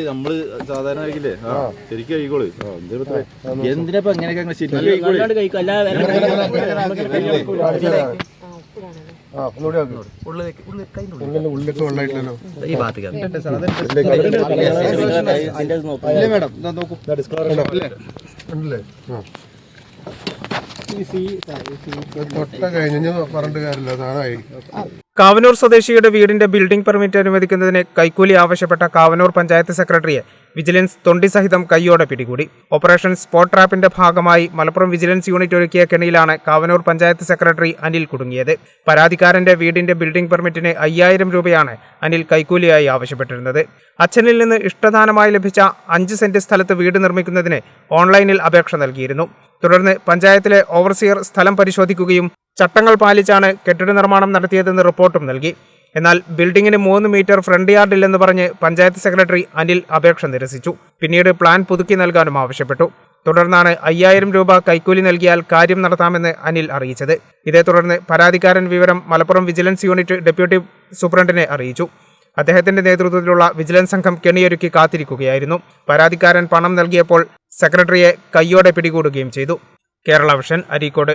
നമ്മള് സാധാരണ കഴിക്കില്ലേ ശരിക്കും കഴിക്കോളൂ. എന്തിനാ എങ്ങനെയൊക്കെ കാവനൂർ സ്വദേശിയുടെ വീടിന്റെ ബിൽഡിംഗ് പെർമിറ്റ് അനുവദിക്കുന്നതിന് കൈക്കൂലി ആവശ്യപ്പെട്ട കാവനൂർ പഞ്ചായത്ത് സെക്രട്ടറിയെ വിജിലൻസ് തൊണ്ടി സഹിതം കൈയോടെ പിടികൂടി. ഓപ്പറേഷൻ സ്പോട്ട് ട്രാപ്പിന്റെ ഭാഗമായി മലപ്പുറം വിജിലൻസ് യൂണിറ്റ് ഒരുക്കിയ കെണിയിലാണ് കാവനൂർ പഞ്ചായത്ത് സെക്രട്ടറി അനിൽ കുടുങ്ങിയത്. പരാതിക്കാരന്റെ വീടിന്റെ ബിൽഡിംഗ് പെർമിറ്റിന് 5000 രൂപയാണ് അനിൽ കൈക്കൂലിയായി ആവശ്യപ്പെട്ടിരുന്നത്. അച്ഛനിൽ നിന്ന് ഇഷ്ടദാനമായി ലഭിച്ച 5 സെന്റ് സ്ഥലത്ത് വീട് നിർമ്മിക്കുന്നതിന് ഓൺലൈനിൽ അപേക്ഷ നൽകിയിരുന്നു. തുടർന്ന് പഞ്ചായത്തിലെ ഓവർസിയർ സ്ഥലം പരിശോധിക്കുകയും ചട്ടങ്ങൾ പാലിച്ചാണ് കെട്ടിട നിർമ്മാണം നടത്തിയതെന്ന് റിപ്പോർട്ടും നൽകി. എന്നാൽ ബിൽഡിംഗിന് 3 മീറ്റർ ഫ്രണ്ട് യാർഡില്ലെന്ന് പറഞ്ഞ് പഞ്ചായത്ത് സെക്രട്ടറി അനിൽ അപേക്ഷ നിരസിച്ചു. പിന്നീട് പ്ലാൻ പുതുക്കി നൽകാനും ആവശ്യപ്പെട്ടു. തുടർന്നാണ് 5000 രൂപ കൈക്കൂലി നൽകിയാൽ കാര്യം നടത്താമെന്ന് അനിൽ അറിയിച്ചത്. ഇതേ തുടർന്ന് പരാതിക്കാരൻ വിവരം മലപ്പുറം വിജിലൻസ് യൂണിറ്റ് ഡെപ്യൂട്ടി സൂപ്രണ്ടിനെ അറിയിച്ചു. അദ്ദേഹത്തിന്റെ നേതൃത്വത്തിലുള്ള വിജിലൻസ് സംഘം കെണിയൊരുക്കി കാത്തിരിക്കുകയായിരുന്നു. പരാതിക്കാരൻ പണം നൽകിയപ്പോൾ സെക്രട്ടറിയെ കൈയോടെ പിടികൂടുകയും ചെയ്തു. കേരള വിഷൻ, അരീക്കോട്.